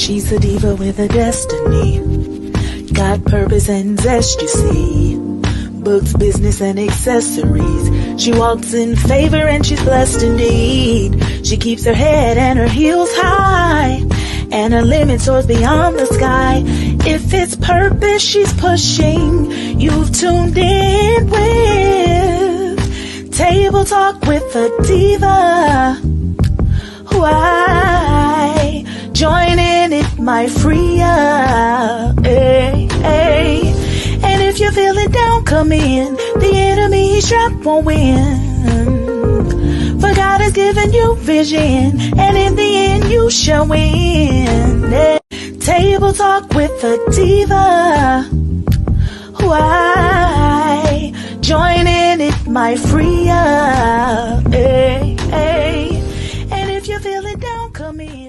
She's a diva with a destiny, got purpose and zest, you see. Books, business, and accessories. She walks in favor and she's blessed indeed. She keeps her head and her heels high, and her limit soars beyond the sky. If it's purpose she's pushing, you've tuned in with Table Talk with a Diva. Why? Join in, it might free ya. Hey, hey. And if you're feeling down, come in. The enemy he's trapped won't win. For God has given you vision, and in the end you shall win. Yeah. Table Talk with a Diva. Why? Join in, it might free ya. Hey, hey. And if you're feeling down, come in.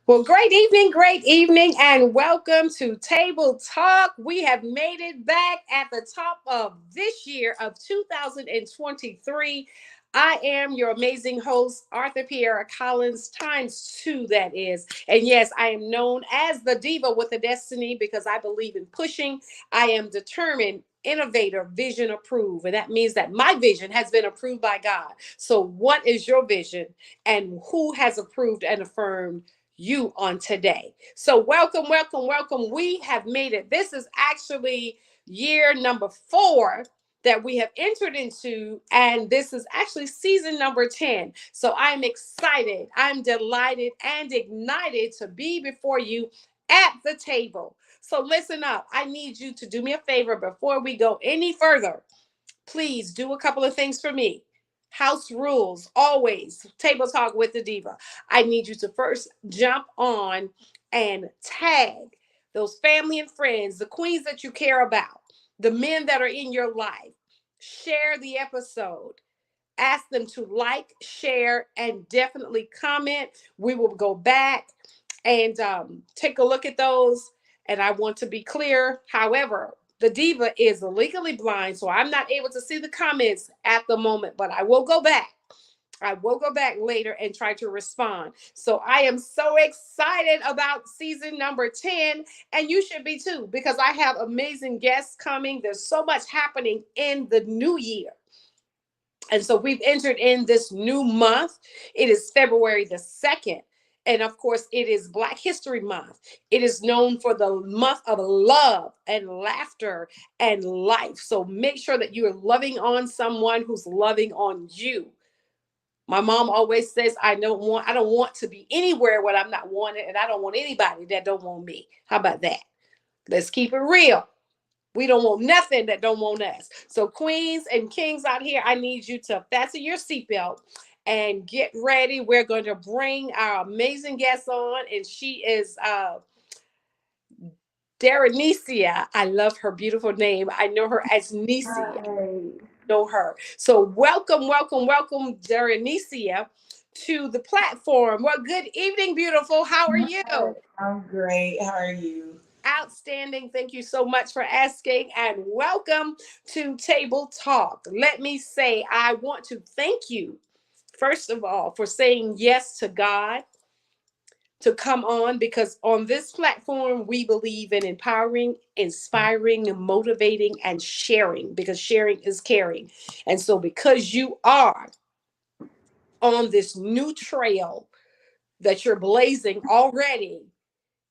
Well, great evening, and welcome to Table Talk. We have made it back at the top of this year of 2023. I am your amazing host, Arthur Pierra Collins, ×2 that is. And yes, I am known as the Diva with a Destiny because I believe in pushing. I am determined, innovator, vision approved. And that means that my vision has been approved by God. So what is your vision, and who has approved and affirmed you on today? So welcome. We have made it. This is actually year number 4 that we have entered into, and this is actually season number 10. So I'm excited, I'm delighted and ignited to be before you at the table. So listen up. I need you to do me a favor before we go any further. Please do a couple of things for me. House rules, always. Table Talk with the Diva. I need you to first jump on and tag those family and friends, the queens that you care about, the men that are in your life. Share the episode. Ask them to like, share, and definitely comment. We will go back and take a look at those. And I want to be clear, however, the Diva is legally blind, so I'm not able to see the comments at the moment, but I will go back. I will go back later and try to respond. So I am so excited about season number 10, and you should be too, because I have amazing guests coming. There's so much happening in the new year. And so we've entered in this new month. It is February the 2nd. And of course, it is Black History Month. It is known for the month of love and laughter and life. So make sure that you are loving on someone who's loving on you. My mom always says, I don't want to be anywhere when I'm not wanted, and I don't want anybody that don't want me. How about that? Let's keep it real. We don't want nothing that don't want us. So queens and kings out here, I need you to fasten your seatbelt and get ready. We're going to bring our amazing guest on, and she is Darenicia. I love her beautiful name. I know her as Nisi. Know her. So welcome, Darenicia, to the platform. Well, good evening, beautiful. How are you? I'm great. How are you? Outstanding. Thank you so much for asking, and welcome to Table Talk. Let me say, I want to thank you, first of all, for saying yes to God to come on, because on this platform, we believe in empowering, inspiring, motivating, and sharing, because sharing is caring. And so because you are on this new trail that you're blazing already,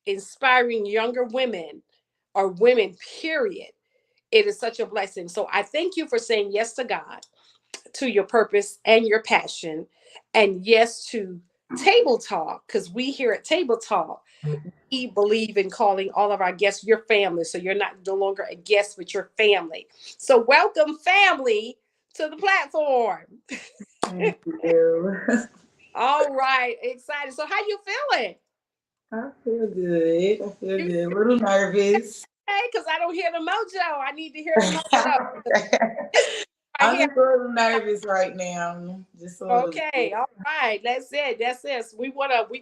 inspiring younger women or women, period, it is such a blessing. So I thank you for saying yes to God, to your purpose and your passion, and yes to Table Talk, because we here at Table Talk, we believe in calling all of our guests your family. So you're not no longer a guest, but your family. So welcome, family, to the platform. Thank you. All right, excited. So how you feeling? I feel good. A little nervous. Hey, because I don't hear the mojo. I need to hear the mojo. I'm just a little nervous right now. Just a little Okay, bit. all right. That's it. We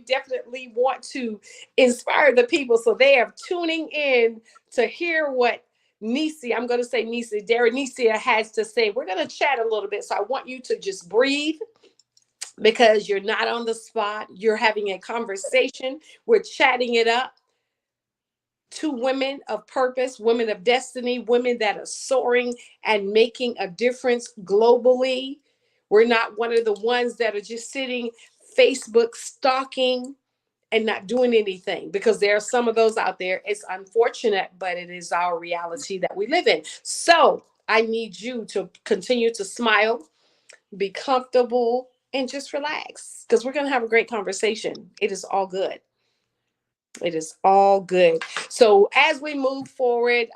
definitely want to inspire the people. So they are tuning in to hear what Nisi, I'm gonna say Nisi, Darenicia has to say. We're gonna chat a little bit. So I want you to just breathe because you're not on the spot. You're having a conversation. We're chatting it up. Two women of purpose, women of destiny, women that are soaring and making a difference globally. We're not one of the ones that are just sitting Facebook stalking and not doing anything, because there are some of those out there. It's unfortunate, but it is our reality that we live in. So I need you to continue to smile, be comfortable, and just relax, because we're going to have a great conversation. It is all good. It is all good. So as we move forward,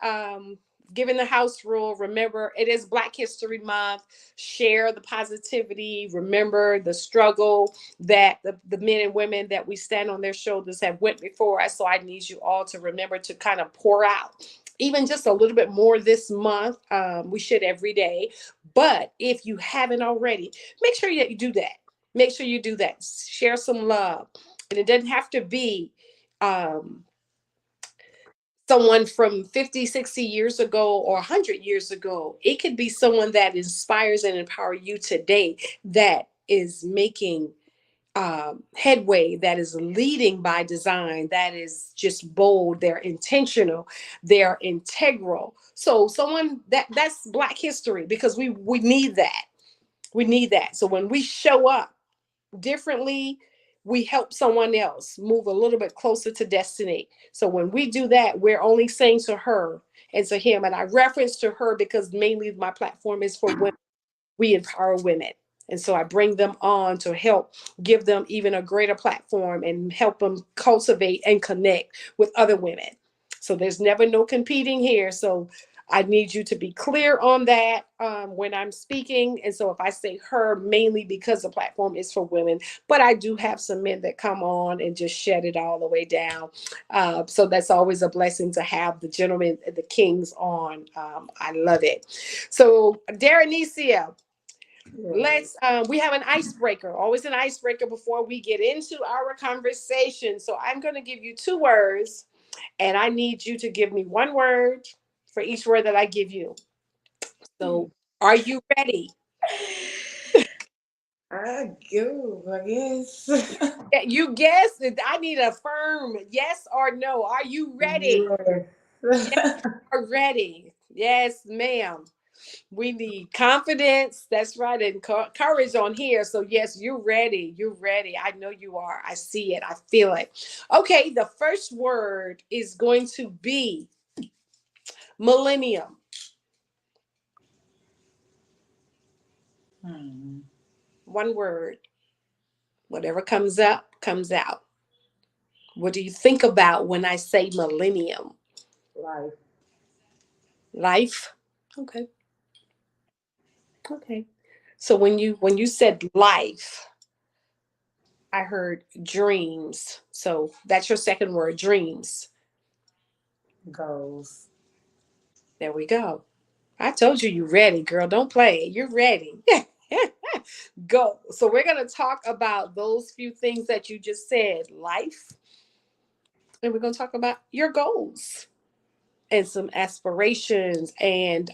given the house rule, remember it is Black History Month. Share the positivity. Remember the struggle that the men and women that we stand on their shoulders have went before us. So I need you all to remember to kind of pour out even just a little bit more this month. We should every day. But if you haven't already, make sure that you do that. Make sure you do that. Share some love. And it doesn't have to be um, someone from 50, 60 years ago or 100 years ago. It could be someone that inspires and empowers you today, that is making headway, that is leading by design, that is just bold, they're intentional, they're integral. So someone that's Black history, because we need that. We need that. So when we show up differently, we help someone else move a little bit closer to destiny. So when we do that, we're only saying to her and to him, and I reference to her because mainly my platform is for women. We empower women. And so I bring them on to help give them even a greater platform and help them cultivate and connect with other women. So there's never no competing here. So I need you to be clear on that when I'm speaking. And so if I say her, mainly because the platform is for women, but I do have some men that come on and just shut it all the way down. So that's always a blessing to have the gentlemen, the kings on. I love it. So Darenicia, let's we have an icebreaker, always an icebreaker before we get into our conversation. So I'm going to give you two words, and I need you to give me one word for each word that I give you. So are you ready? I go, I guess. You guessed it. I need a firm yes or no. Are you ready? Yes, Yes. are ready. Yes, ma'am. We need confidence. That's right. And courage on here. So, yes, you're ready. You're ready. I know you are. I see it. I feel it. Okay. The first word is going to be millennium. Hmm. One word. Whatever comes up, comes out. What do you think about when I say millennium? Life. Life. Okay. Okay. So when you said life, I heard dreams. So that's your second word, dreams. Goals. There we go. I told you you're ready, girl. Don't play. You're ready. Go. So we're going to talk about those few things that you just said, life, and we're going to talk about your goals and some aspirations and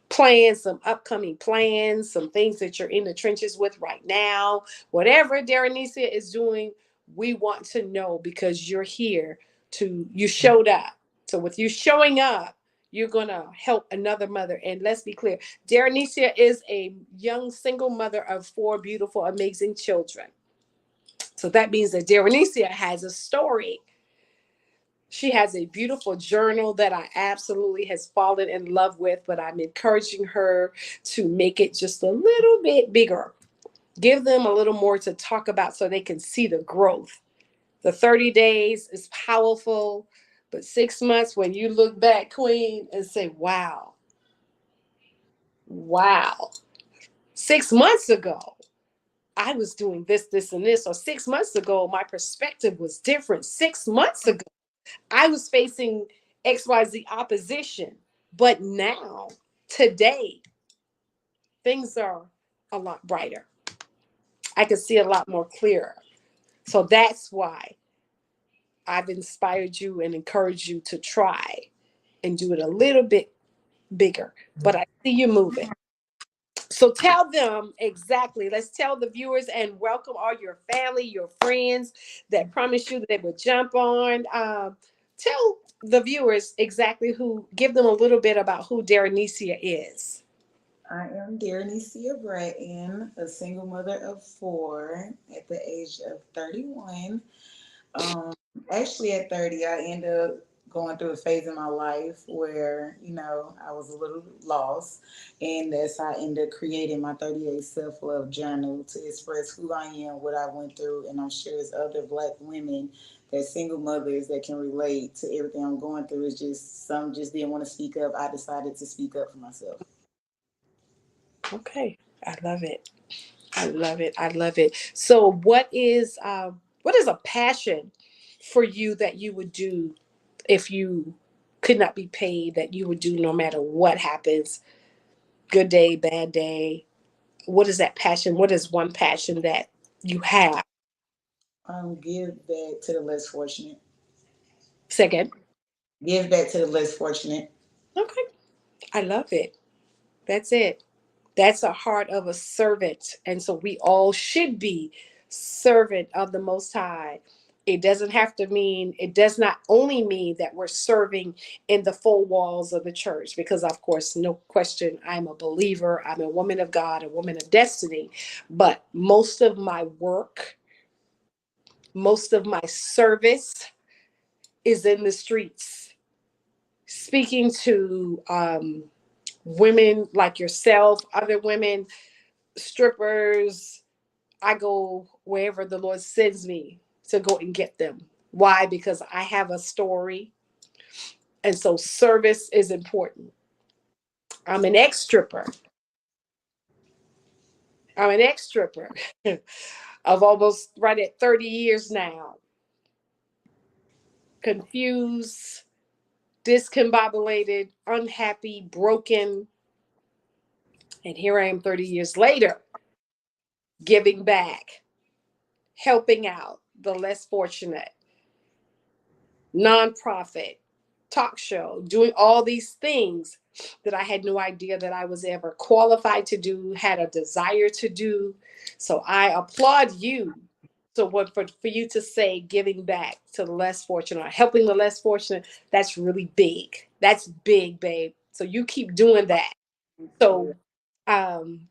plans, some upcoming plans, some things that you're in the trenches with right now. Whatever Darenicia is doing, we want to know, because you're here you showed up. So with you showing up, you're going to help another mother. And let's be clear, Darenicia is a young single mother of four beautiful, amazing children. So that means that Darenicia has a story. She has a beautiful journal that I absolutely has fallen in love with, but I'm encouraging her to make it just a little bit bigger. Give them a little more to talk about so they can see the growth. The 30 days is powerful, but 6 months, when you look back, Queen, and say, wow, wow, 6 months ago, I was doing this, this, and this, or 6 months ago, my perspective was different. 6 months ago, I was facing XYZ opposition. But now, today, things are a lot brighter. I can see a lot more clearer. So that's why I've inspired you and encouraged you to try and do it a little bit bigger. But I see you moving. So tell them exactly. Let's tell the viewers and welcome all your family, your friends that promised you that they would jump on. Tell the viewers exactly give them a little bit about who Darenicia is. I am Darenicia Bratton, a single mother of four at the age of 31. Um, Actually, at 30, I ended up going through a phase in my life where, I was a little lost. And that's how I ended up creating my 38 self love journal to express who I am, what I went through. And I'm sure there's other Black women that single mothers that can relate to everything I'm going through. It's just some just didn't want to speak up. I decided to speak up for myself. Okay. I love it. I love it. I love it. So what is a passion for you that you would do if you could not be paid, that you would do no matter what happens? Good day, bad day. What is that passion? What is one passion that you have? Give back to the less fortunate. Second. Give back to the less fortunate. Okay. I love it. That's it. That's a heart of a servant. And so we all should be servant of the Most High. It does not only mean that we're serving in the four walls of the church, because, of course, no question, I'm a believer, I'm a woman of God, a woman of destiny. But most of my work, most of my service is in the streets, speaking to women like yourself, other women, strippers. I go wherever the Lord sends me to go and get them. Why? Because I have a story. And so service is important. I'm an ex stripper. I'm an ex stripper of almost right at 30 years now. Confused, discombobulated, unhappy, broken. And here I am 30 years later, giving back, helping out the less fortunate, nonprofit, talk show, doing all these things that I had no idea that I was ever qualified to do, had a desire to do. So I applaud you. So what for you to say giving back to the less fortunate, or helping the less fortunate, that's really big. That's big, babe. So you keep doing that. So um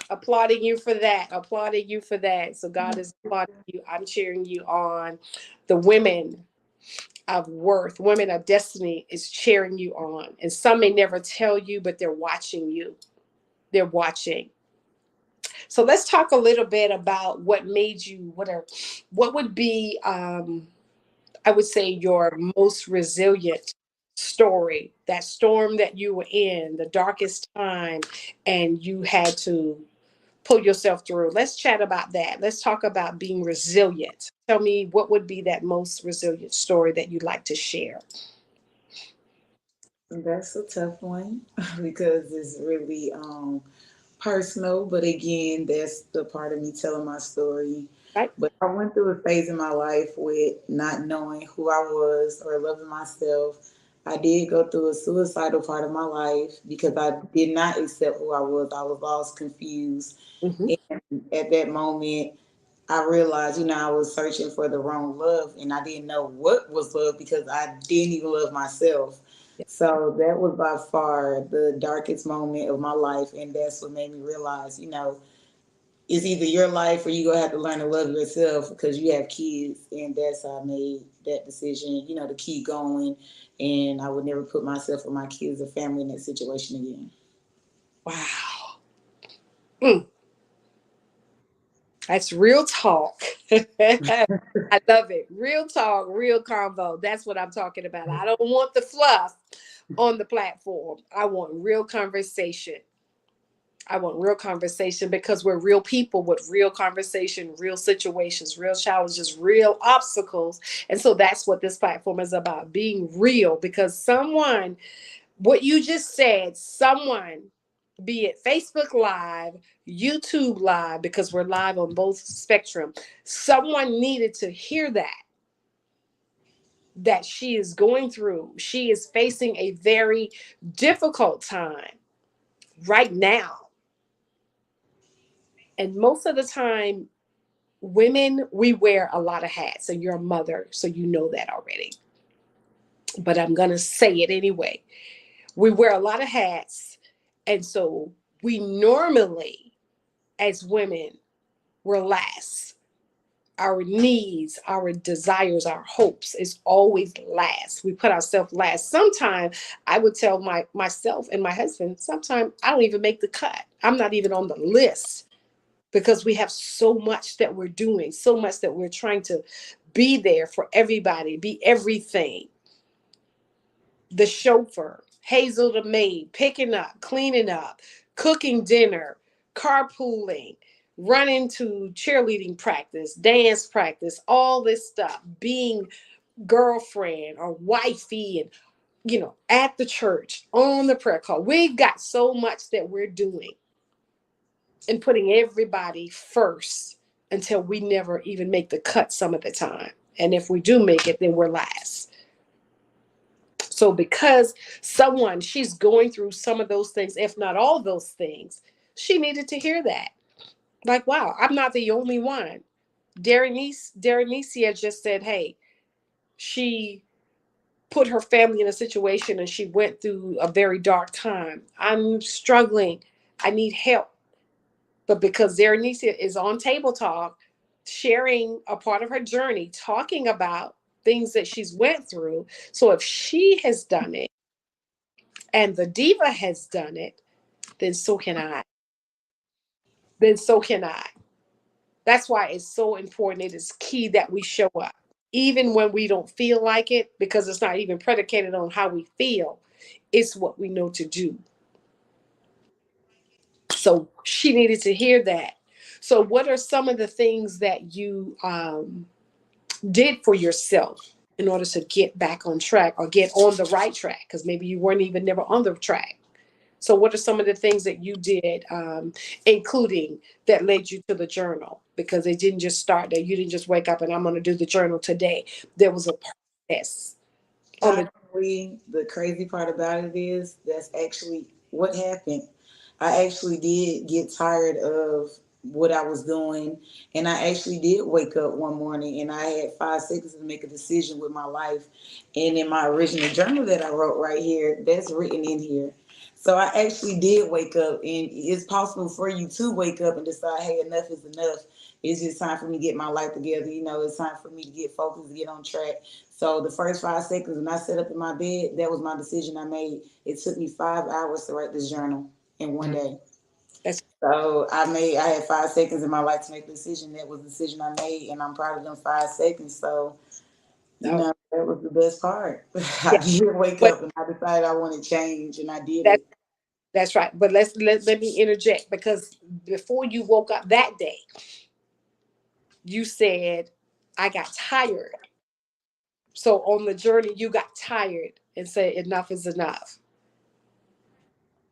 applauding you for that. Applauding you for that. So God is applauding you. I'm cheering you on. The women of worth, women of destiny is cheering you on. And some may never tell you, but they're watching you. They're watching. So let's talk a little bit about what made you, what would be, I would say, your most resilient story, that storm that you were in, the darkest time, and you had to pull yourself through. Let's chat about that. Let's talk about being resilient. Tell me what would be that most resilient story that you'd like to share. That's a tough one because it's really personal. But again, that's the part of me telling my story. Right? But I went through a phase in my life with not knowing who I was or loving myself. I did go through a suicidal part of my life because I did not accept who I was. I was lost, confused. Mm-hmm. And at that moment, I realized, I was searching for the wrong love and I didn't know what was love because I didn't even love myself. Yeah. So that was by far the darkest moment of my life. And that's what made me realize, it's either your life or you're going to have to learn to love yourself because you have kids. And that's how I made that decision, to keep going. And I would never put myself or my kids or family in that situation again. Wow. Mm, that's real talk. I love it. Real talk, real convo. That's what I'm talking about. I don't want the fluff on the platform. I want real conversation. I want real conversation because we're real people with real conversation, real situations, real challenges, real obstacles. And so that's what this platform is about, being real, because what you just said, someone, be it Facebook Live, YouTube Live, because we're live on both spectrum, someone needed to hear that she is going through. She is facing a very difficult time right now. And most of the time, women, we wear a lot of hats. And you're a mother, so you know that already. But I'm going to say it anyway. We wear a lot of hats. And so we normally, as women, we're last. Our needs, our desires, our hopes is always last. We put ourselves last. Sometimes I would tell myself and my husband, sometimes I don't even make the cut. I'm not even on the list because we have so much that we're doing, so much that we're trying to be there for everybody, be everything. The chauffeur, Hazel the maid, picking up, cleaning up, cooking dinner, carpooling, running to cheerleading practice, dance practice, all this stuff, being girlfriend or wifey and at the church, on the prayer call. We've got so much that we're doing and putting everybody first until we never even make the cut some of the time. And if we do make it, then we're last. So because she's going through some of those things, if not all those things, she needed to hear that. Like, wow, I'm not the only one. Darenicia just said, hey, she put her family in a situation and she went through a very dark time. I'm struggling. I need help. But because Darenicia is on Table Talk, sharing a part of her journey, talking about things that she's went through. So if she has done it, and the diva has done it, then so can I. Then so can I. That's why it's so important. It is key that we show up, even when we don't feel like it, because it's not even predicated on how we feel. It's what we know to do. So she needed to hear that. So, what are some of the things that you did for yourself in order to get back on track or get on the right track? Because maybe you weren't even never on the track. So what are some of the things that you did, including that led you to the journal? Because it didn't just start there. You didn't just wake up and I'm going to do the journal today. There was a process on the. Honestly, the crazy part about it is that's actually what happened. I actually did get tired of what I was doing, and I actually did wake up one morning and I had 5 seconds to make a decision with my life. And in my original journal that I wrote right here, that's written in here. So I actually did wake up, and it's possible for you to wake up and decide, hey, enough is enough. It's just time for me to get my life together. It's time for me to get focused, to get on track. So the first 5 seconds when I sat up in my bed, that was my decision I made. It took me 5 hours to write this journal in one day. That's, So I had 5 seconds in my life to make the decision. That was the decision I made, and I'm proud of them 5 seconds. So, no, that was the best part. I yeah, did wake but up and I decided I wanted change, and I did that's it. that's right. But let me interject, because before you woke up that day, you said I got tired. So on the journey, you got tired and said enough is enough.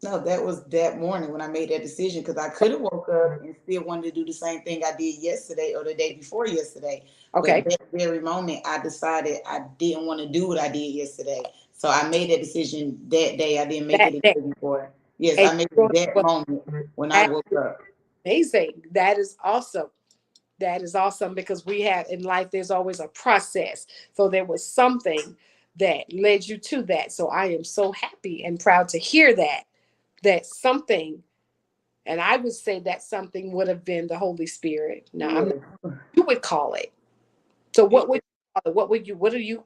No, that was that morning when I made that decision, because I could have woke up and still wanted to do the same thing I did yesterday or the day before yesterday. But Okay, that very moment, I decided I didn't want to do what I did yesterday. So I made that decision that day. I didn't make that it the day, day before. Yes, and I made you it that wrote- moment when I that's woke up. amazing. That is awesome. That is awesome, because we have in life, there's always a process. So there was something that led you to that. So I am so happy and proud to hear that something, and I would say that something would have been the Holy Spirit. Now I'm not, Yes. you would call it. So what would you call it?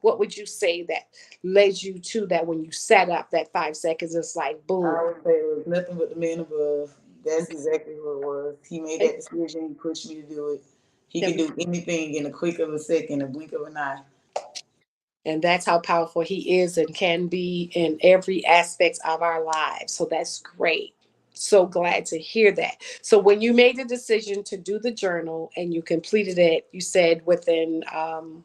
What would you say that led you to that when you sat up that 5 seconds? It's like boom. I would say it was nothing but the man above. That's exactly what it was. He made that decision. He pushed me to do it. He could do anything in a quick of a second, a blink of an eye. And that's how powerful he is and can be in every aspect of our lives. So that's great. So glad to hear that. So when you made the decision to do the journal and you completed it, you said within 5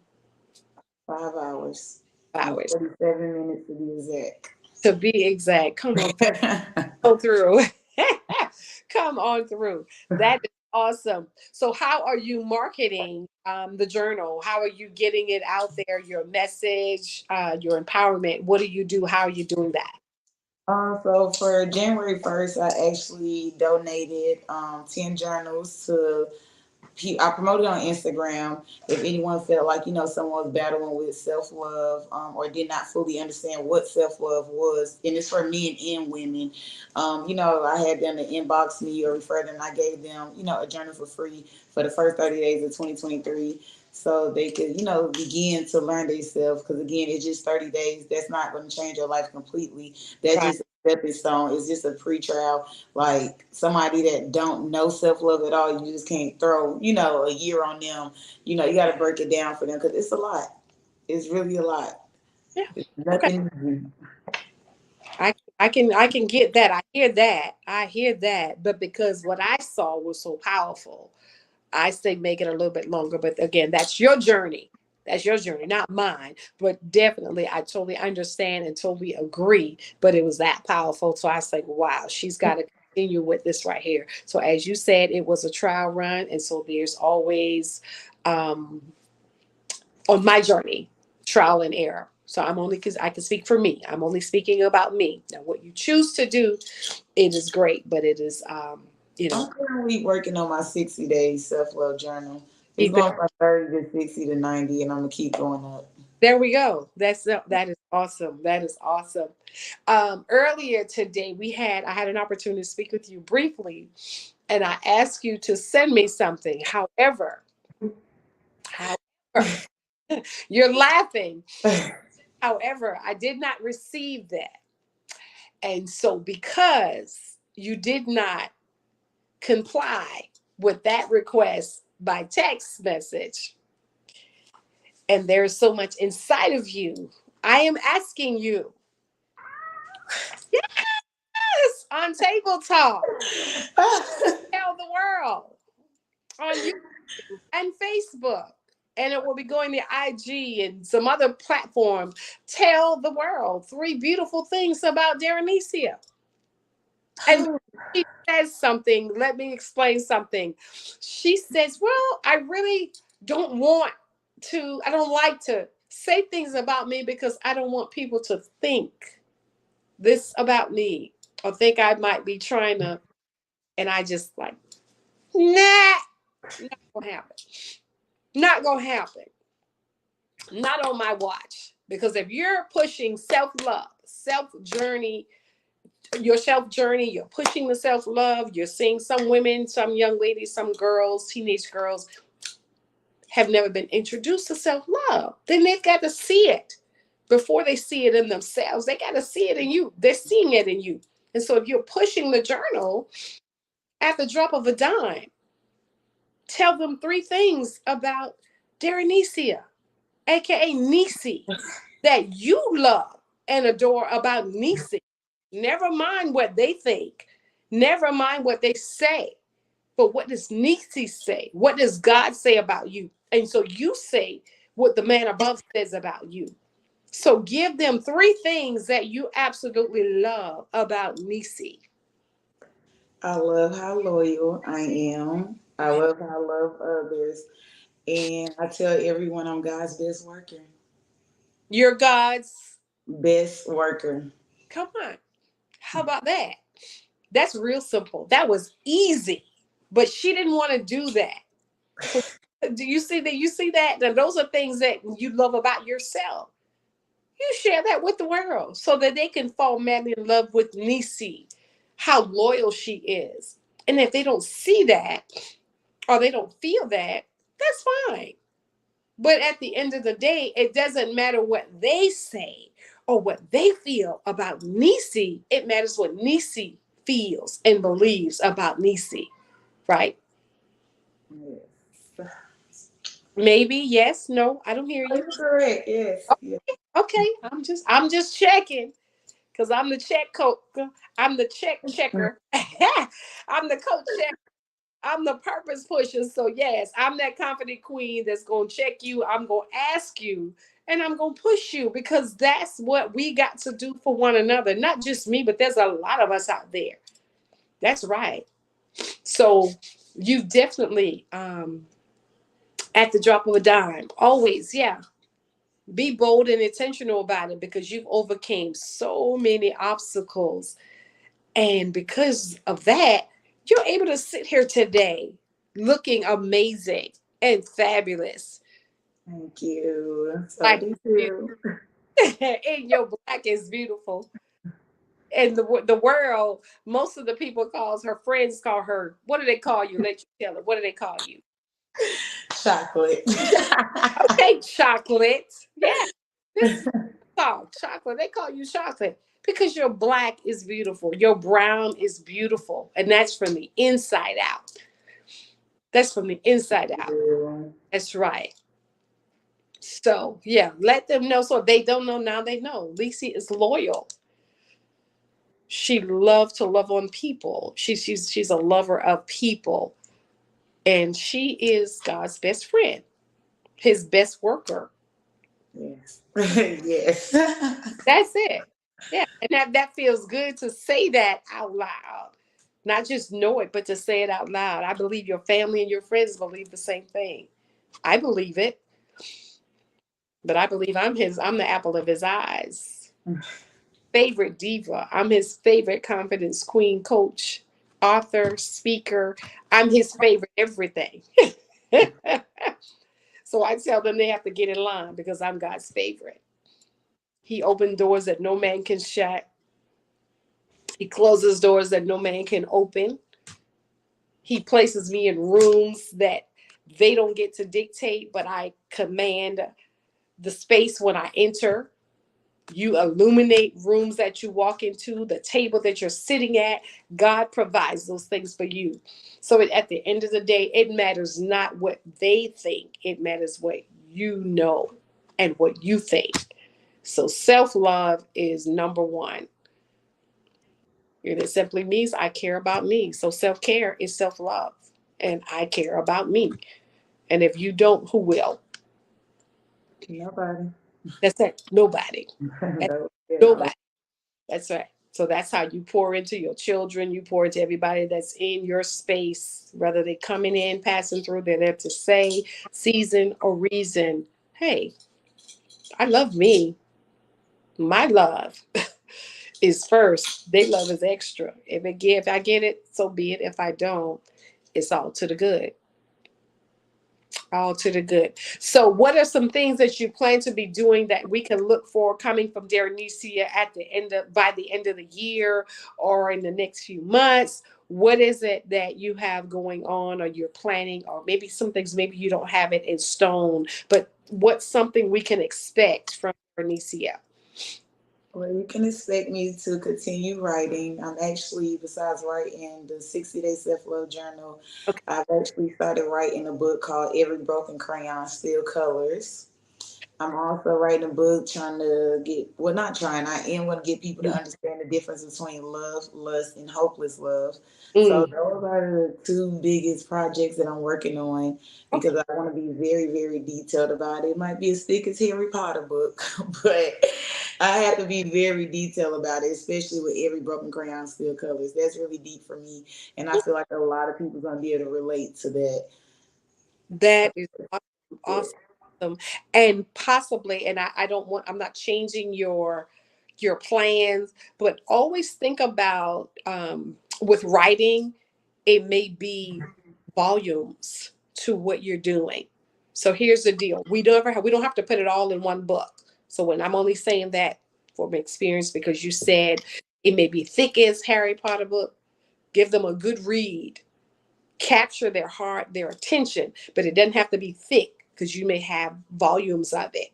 hours and hours. 37 minutes to be exact. To be exact, come on, go through. Come on through. That is awesome. So how are you marketing the journal? How are you getting it out there? Your message, your empowerment. What do you do? How are you doing that? So for January 1st, I actually donated 10 journals to I promoted on Instagram. If anyone felt like someone was battling with self love, or did not fully understand what self love was, and it's for men and women. I had them to inbox me or refer them. I gave them a journal for free for the first 30 days of 2023. So they could, begin to learn themselves. Because again, it's just 30 days. That's not going to change your life completely. That's Right. just a stepping stone. It's just a pre-trial. Like somebody that don't know self-love at all, you just can't throw a year on them. You got to break it down for them because it's a lot. It's really a lot. Yeah. It's Okay. nothing easy. I can get that. I hear that. I hear that. But because what I saw was so powerful, I say make it a little bit longer. But again, that's your journey. That's your journey, not mine. But definitely, I totally understand and totally agree. But it was that powerful. So I say, wow, she's got to continue with this right here. So as you said, it was a trial run. And so there's always, um, on my journey, trial and error. So I'm only, because I can speak for me. I'm only speaking about me. Now, what you choose to do, it is great, but it is, I'm currently working on my 60-day self-love journal. It's keep it. going from 30 to 60 to 90, and I'm gonna keep going up. There we go. That is awesome. That is awesome. Earlier today, I had an opportunity to speak with you briefly, and I asked you to send me something. However, you're laughing. However, I did not receive that. And so, because you did not comply with that request by text message, and there's so much inside of you, I am asking you, yes, on Table Talk, tell the world on YouTube and Facebook, and it will be going to IG and some other platform. Tell the world three beautiful things about Darenicia. And she says something. Let me explain something. She says, well, I don't like to say things about me because I don't want people to think this about me or think I might be trying to. And I just like, nah, not gonna happen. Not gonna happen. Not on my watch. Because if you're pushing self love, self journey, you're pushing the self love, you're seeing some women, some young ladies, some girls, teenage girls have never been introduced to self love. Then they've got to see it before they see it in themselves. They got to see it in you. They're seeing it in you. And so if you're pushing the journal at the drop of a dime, tell them three things about Darenicia, aka Nisi, that you love and adore about Nisi. Never mind what they think. Never mind what they say. But what does Nisi say? What does God say about you? And so you say what the man above says about you. So give them three things that you absolutely love about Nisi. I love how loyal I am. I Okay. love how I love others. And I tell everyone I'm God's best worker. You're God's. Best worker. Come on. How about that? That's real simple. That was easy. But she didn't want to do that. So do you see that? You see that? Now, those are things that you love about yourself. You share that with the world so that they can fall madly in love with Nisi, how loyal she is. And if they don't see that or they don't feel that, that's fine. But at the end of the day, it doesn't matter what they say or what they feel about Nisi. It matters what Nisi feels and believes about Nisi, right? Yes. Maybe, yes, no, I don't hear you. You're correct. Yes. Yes. Okay, I'm just checking because I'm the check coach. I'm the check checker. I'm the coach checker. I'm the purpose pusher. So yes, I'm that confident queen that's gonna check you. I'm gonna ask you, and I'm gonna push you because that's what we got to do for one another. Not just me, but there's a lot of us out there. That's right. So you definitely, at the drop of a dime, always, yeah. Be bold and intentional about it because you've overcame so many obstacles. And because of that, you're able to sit here today looking amazing and fabulous. Thank you. So Like do you. and your black is beautiful. And the world, most of the people calls her friends call her. What do they call you? Let you tell her. What do they call you? Chocolate. Okay, chocolate. Yeah, this is called chocolate. They call you chocolate because your black is beautiful. Your brown is beautiful, and that's from the inside out. That's from the inside out. That's right. So yeah, let them know. So if they don't know now, they know. Lisi is loyal. She loves to love on people. She's a lover of people, and she is God's best friend, His best worker. Yes. Yes. That's it. Yeah, and that feels good to say that out loud. Not just know it, but to say it out loud. I believe your family and your friends believe the same thing. I believe it, but I believe I'm the apple of his eyes. Favorite diva. I'm his favorite confidence queen, coach, author, speaker. I'm his favorite everything. So I tell them they have to get in line because I'm God's favorite. He opened doors that no man can shut. He closes doors that no man can open. He places me in rooms that they don't get to dictate, but I command the space when I enter. You illuminate rooms that you walk into, the table that you're sitting at. God provides those things for you. So at the end of the day, it matters not what they think, it matters what you know and what you think. So self love is number one. And it simply means I care about me. So self care is self love. And I care about me. And if you don't, who will? Nobody. That's it. Nobody. That's No, you know. nobody. That's right. So that's how you pour into your children. You pour into everybody that's in your space, whether they're coming in, passing through, they're there to say, season, or reason, hey, I love me. My love is first. Their love is extra. If I get it, so be it. If I don't, it's all to the good. All to the good. So, what are some things that you plan to be doing that we can look for coming from Darenicia at the end of by the end of the year or in the next few months? What is it that you have going on, or you're planning, or maybe some things maybe you don't have it in stone, but what's something we can expect from Darenicia? Well, you can expect me to continue writing. I'm actually, besides writing the 60-day self-love journal, Okay. I've actually started writing a book called Every Broken Crayon Still Colors. I'm also writing a book trying to get, well, not trying, I am going to get people to understand the difference between love, lust, and hopeless love. So Mm, those are the two biggest projects that I'm working on okay. because I want to be very, very detailed about it. It might be as thick as Harry Potter book, but I have to be very detailed about it, especially with Every Broken Crayon Still Colors. That's really deep for me. And I feel like a lot of people are going to be able to relate to that. That is awesome, awesome. And possibly, and I don't want, I'm not changing your plans, but always think about with writing, it may be volumes to what you're doing. So here's the deal. We don't have to put it all in one book. So when I'm only saying that from experience, because you said it may be thick as Harry Potter book, give them a good read, capture their heart, their attention, but it doesn't have to be thick because you may have volumes of it.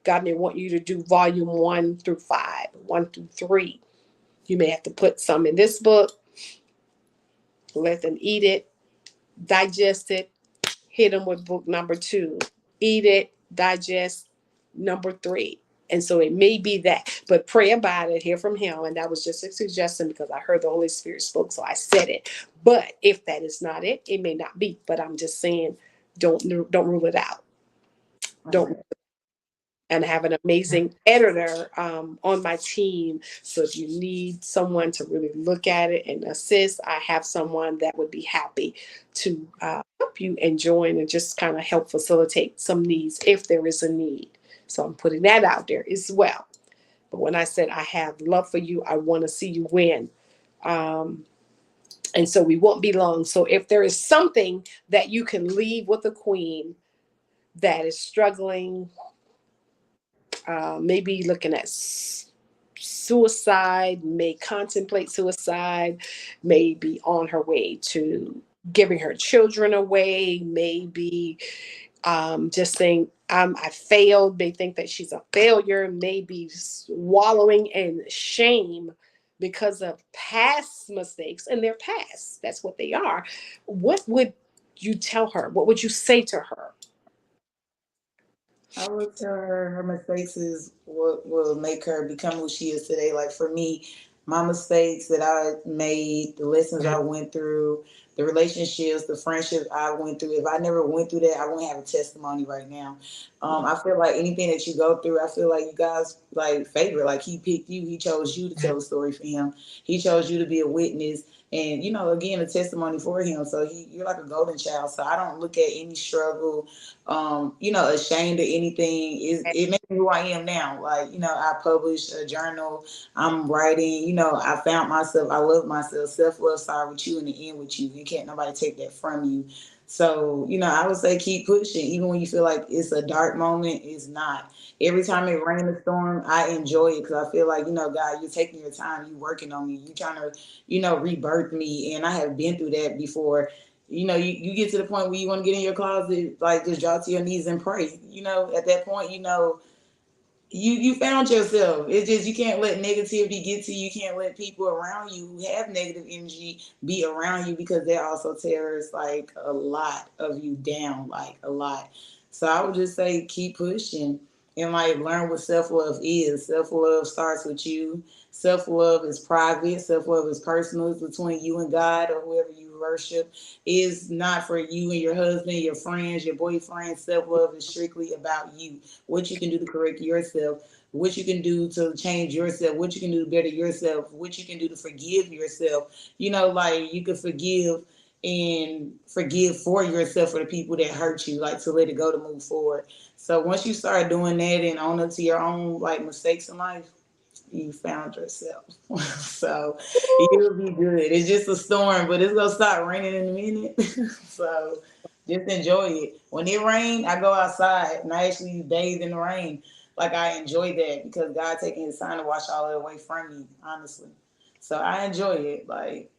God may want you to do volume 1 through 5, 1 through 3. You may have to put some in this book, let them eat it, digest it, hit them with book number 2, eat it, digest number 3. And so it may be that, but pray about it, hear from him. And that was just a suggestion because I heard the Holy Spirit spoke, so I said it. But if that is not it, it may not be. But I'm just saying, don't rule it out. Don't. And I have an amazing editor on my team. So if you need someone to really look at it and assist, I have someone that would be happy to help you and join and just kind of help facilitate some needs if there is a need. So I'm putting that out there as well. But when I said I have love for you, I want to see you win. Um, and so we won't be long. So if there is something that you can leave with a queen that is struggling, maybe looking at suicide, may contemplate suicide, may be on her way to giving her children away, maybe just saying, I failed. They think that she's a failure, maybe wallowing in shame because of past mistakes, and they're past. That's what they are. What would you tell her? What would you say to her? I would tell her her mistakes is what will make her become who she is today. Like for me, my mistakes that I made, the lessons I went through, the relationships, the friendships I went through. If I never went through that, I wouldn't have a testimony right now. I feel like anything that you go through, I feel like you guys like favor. Like he picked you, he chose you to tell a story for him. He chose you to be a witness. And again, a testimony for him. So you're like a golden child. So I don't look at any struggle ashamed of anything. It makes me who I am now. Like, I published a journal, I'm writing, I found myself, I love myself, self-love started with you and the end with you. You can't nobody take that from you. So, I would say keep pushing. Even when you feel like it's a dark moment, it's not. Every time it rains a storm, I enjoy it because I feel like, God, you're taking your time, you working on me, you trying to, rebirth me. And I have been through that before. You get to the point where you want to get in your closet, like just drop to your knees and pray. At that point, you found yourself. It's just you can't let negativity get to you. You can't let people around you who have negative energy be around you because that also tears like a lot of you down, like a lot. So I would just say keep pushing and like learn what self love is. Self love starts with you. Self love is private. Self love is personal. It's between you and God or whoever you worship. Is not for you and your husband, your friends, your boyfriend. Self love is strictly about you. What you can do to correct yourself, what you can do to change yourself, what you can do to better yourself, what you can do to forgive yourself. Like you can forgive for yourself for the people that hurt you, like to let it go to move forward. So once you start doing that and own up to your own like mistakes in life, you found yourself. So you'll be good. It's just a storm, but it's gonna stop raining in a minute. So just enjoy it. When it rains, I go outside and I actually bathe in the rain. Like I enjoy that because God taking his time to wash all that away from me, honestly. So I enjoy it. Like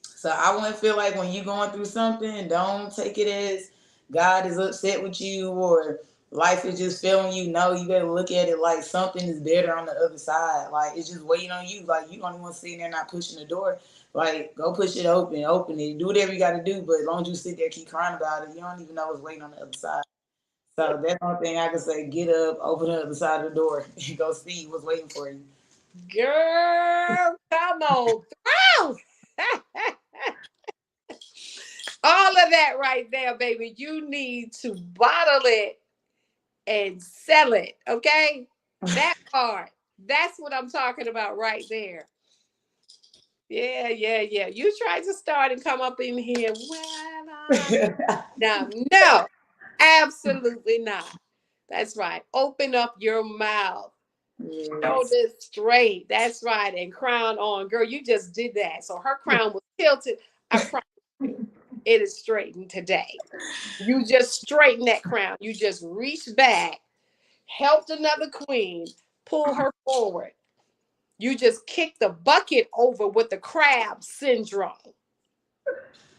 so I wouldn't feel like when you're going through something, don't take it as God is upset with you or life is just failing you. No, you better look at it like something is better on the other side. Like it's just waiting on you. Like you don't even want to sit there not pushing the door. Like go push it open it, do whatever you got to do. But as long as you sit there, keep crying about it, you don't even know what's waiting on the other side. So that's one thing I can say: get up, open the other side of the door, and go see what's waiting for you. Girl, come on through. All of that right there, baby. You need to bottle it and sell it. Okay. That part. That's what I'm talking about right there. Yeah, yeah, yeah. You tried to start and come up in here. Well, now, no, absolutely not. That's right. Open up your mouth. Yes. Shoulders straight. That's right. And crown on. Girl, you just did that. So her crown was tilted. I promise you, it is straightened today. You just straighten that crown. You just reach back, helped another queen, pull her forward. You just kick the bucket over with the crab syndrome.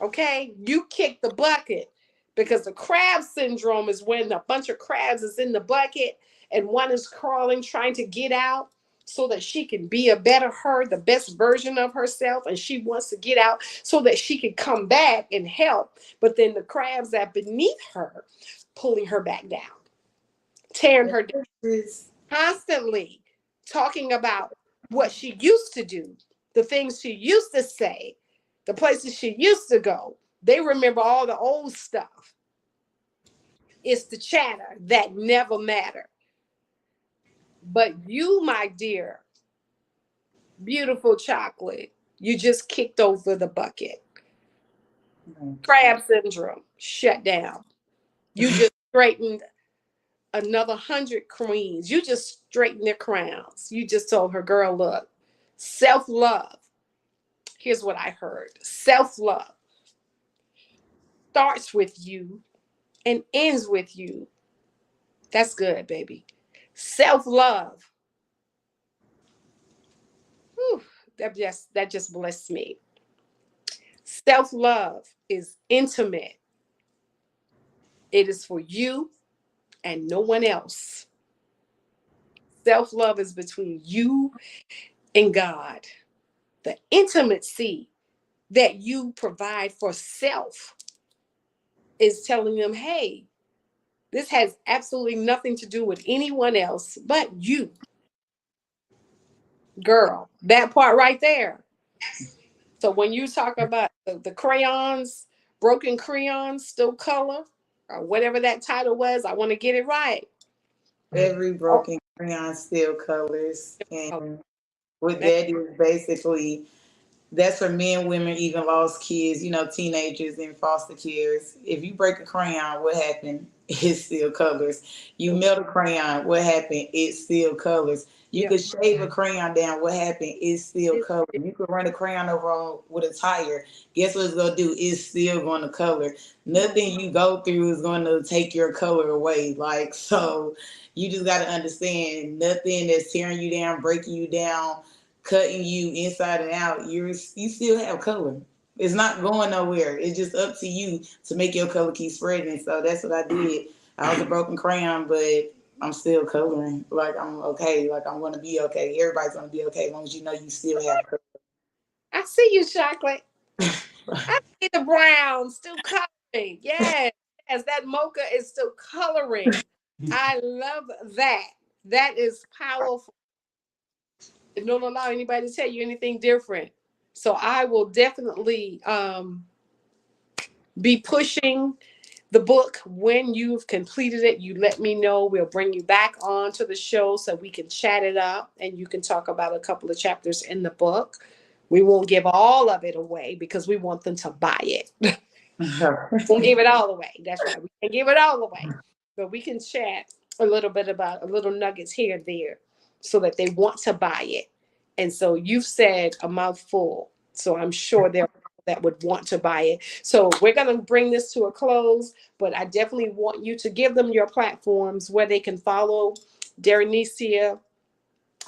Okay? You kick the bucket because the crab syndrome is when a bunch of crabs is in the bucket and one is crawling, trying to get out so that she can be a better her, the best version of herself. And she wants to get out so that she can come back and help. But then the crabs that beneath her, pulling her back down, tearing her down, constantly talking about what she used to do, the things she used to say, the places she used to go. They remember all the old stuff. It's the chatter that never mattered. But you, my dear, beautiful chocolate, you just kicked over the bucket. Crab syndrome shut down. You just straightened another 100 queens. You just straighten their crowns. You just told her, girl, look, self-love. Here's what I heard. Self-love starts with you and ends with you. That's good, baby. Self-love. Whew, that just blessed me. Self-love is intimate. It is for you and no one else. Self-love is between you and God. The intimacy that you provide for self is telling them, hey, this has absolutely nothing to do with anyone else but you, girl. That part right there. So when you talk about the crayons, broken crayons, still color, or whatever that title was, I want to get it right. Every Oh, broken crayon still colors. oh, And what that- that is basically, that's for men, women, even lost kids, teenagers in foster cares. If you break a crayon, what happened? It still colors. You melt a crayon, what happened? It still colors. You yeah. could shave a crayon down, what happened? It still It- colors. it- You could run a crayon over with a tire. Guess what it's gonna do? It's still gonna color. Nothing you go through is gonna take your color away. Like, so you just gotta understand nothing that's tearing you down, breaking you down, cutting you inside and out, you still have color. It's not going nowhere. It's just up to you to make your color keep spreading. So that's what I did. I was a broken crayon, but I'm still coloring. Like, I'm okay. Like, I'm gonna be okay. Everybody's gonna be okay as long as you know you still have I see you, chocolate. color. I see the brown still coloring. Yes, yes, that mocha is still coloring. I love that. That is powerful. And don't allow anybody to tell you anything different. So I will definitely be pushing the book. When you've completed it, you let me know. We'll bring you back on to the show so we can chat it up and you can talk about a couple of chapters in the book. We won't give all of it away because we want them to buy it. Won't give it all away. That's right. We can't give it all away. But we can chat a little bit about a little nuggets here and there so that they want to buy it. And so you've said a mouthful. So I'm sure there are people that would want to buy it. So we're going to bring this to a close, but I definitely want you to give them your platforms where they can follow Darenicia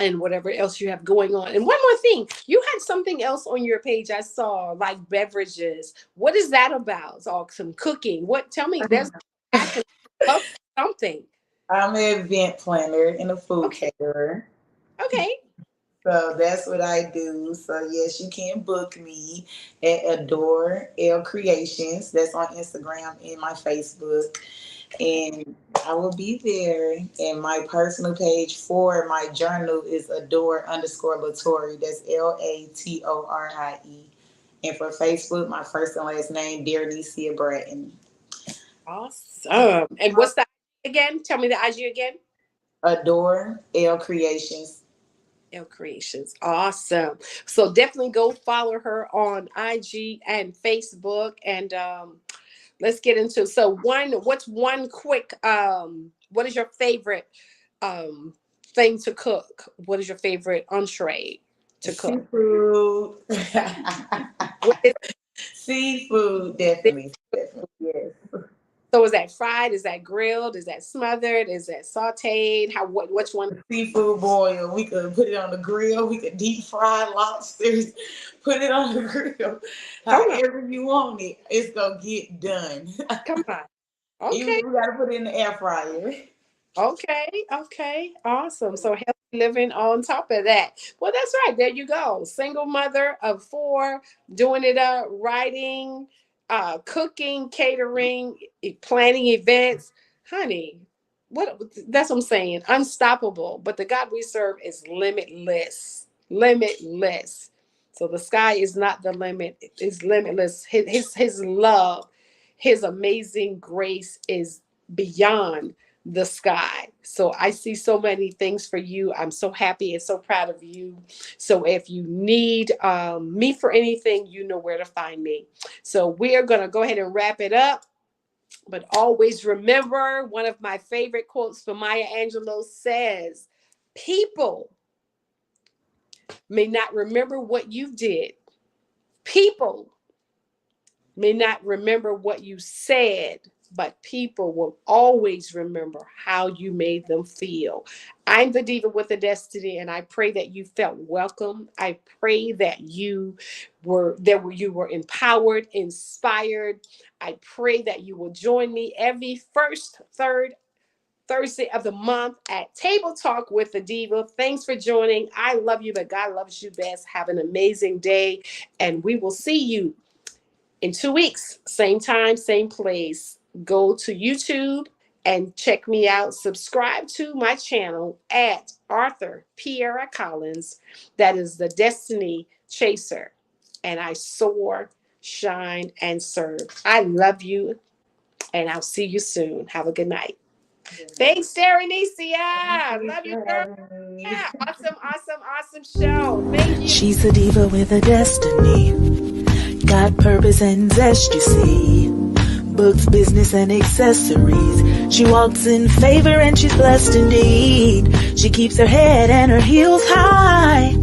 and whatever else you have going on. And one more thing, you had something else on your page I saw, like beverages. What is that about? Or some cooking? What? Tell me. There's passion, love something. I'm an event planner and a food Okay. caterer. Okay. So that's what I do. So yes, you can book me at Adore L Creations. That's on Instagram and my Facebook. And I will be there. And my personal page for my journal is Adore underscore Latori. That's LATORIE. And for Facebook, my first and last name, Darenicia Bratton. Awesome. And what's that again? Tell me the IG again. Adore L Creations. L Creations. Awesome. So definitely go follow her on IG and Facebook. And let's get into what's one quick what is your favorite um thing to cook? What is your favorite entree to cook? Seafood. What is Seafood, it? definitely. Definitely, yes. So is that fried? Is that grilled? Is that smothered? Is that sauteed? How which one? Seafood boil. We could put it on the grill. We could deep fry lobsters. Put it on the grill. Come on. However you want it, it's gonna get done. Come on. Even Okay. if we gotta put it in the air fryer. Okay, okay, awesome. So healthy living on top of that. Well, that's right. There you go. Single mother of four, doing it up, writing, cooking, catering, planning events. Honey, what that's what I'm saying. Unstoppable. But the God we serve is limitless. Limitless. So the sky is not the limit. It's limitless. His love, his amazing grace is beyond the sky. So I see so many things for you. I'm so happy and so proud of you. So if you need me for anything, you know where to find me. So we are going to go ahead and wrap it up. But always remember, one of my favorite quotes from Maya Angelou says, people may not remember what you did. People may not remember what you said, but people will always remember how you made them feel. I'm the Diva with a Destiny, and I pray that you felt welcome. I pray that you were empowered, inspired. I pray that you will join me every first, third Thursday of the month at Table Talk with the Diva. Thanks for joining. I love you, but God loves you best. Have an amazing day, and we will see you in 2 weeks. Same time, same place. Go to YouTube and check me out. Subscribe to my channel at Arthur Pierra Collins. That is the Destiny Chaser. And I soar, shine, and serve. I love you, and I'll see you soon. Have a good night. Thanks, Darenicia. Thank Love you you, for girl. having me. Yeah, awesome show. Thank you. She's a diva with a destiny. Got purpose and zest, you see. Books, business, and accessories. She walks in favor and she's blessed indeed. She keeps her head and her heels high,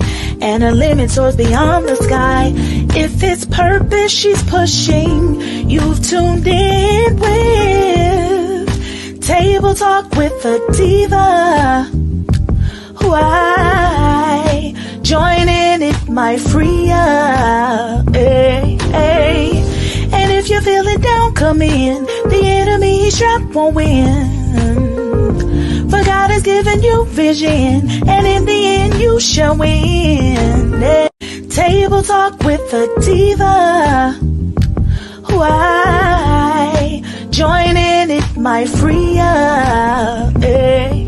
and her limit soars beyond the sky. If it's purpose she's pushing, you've tuned in with Table Talk with a Diva. Why? Join in, it might free ya. Hey, hey. And if you're feeling down, come in. The enemy he's trapped won't win. For God has given you vision, and in the end you shall win. Hey. Table Talk with a Diva. Why? Join in, it might free ya. Hey.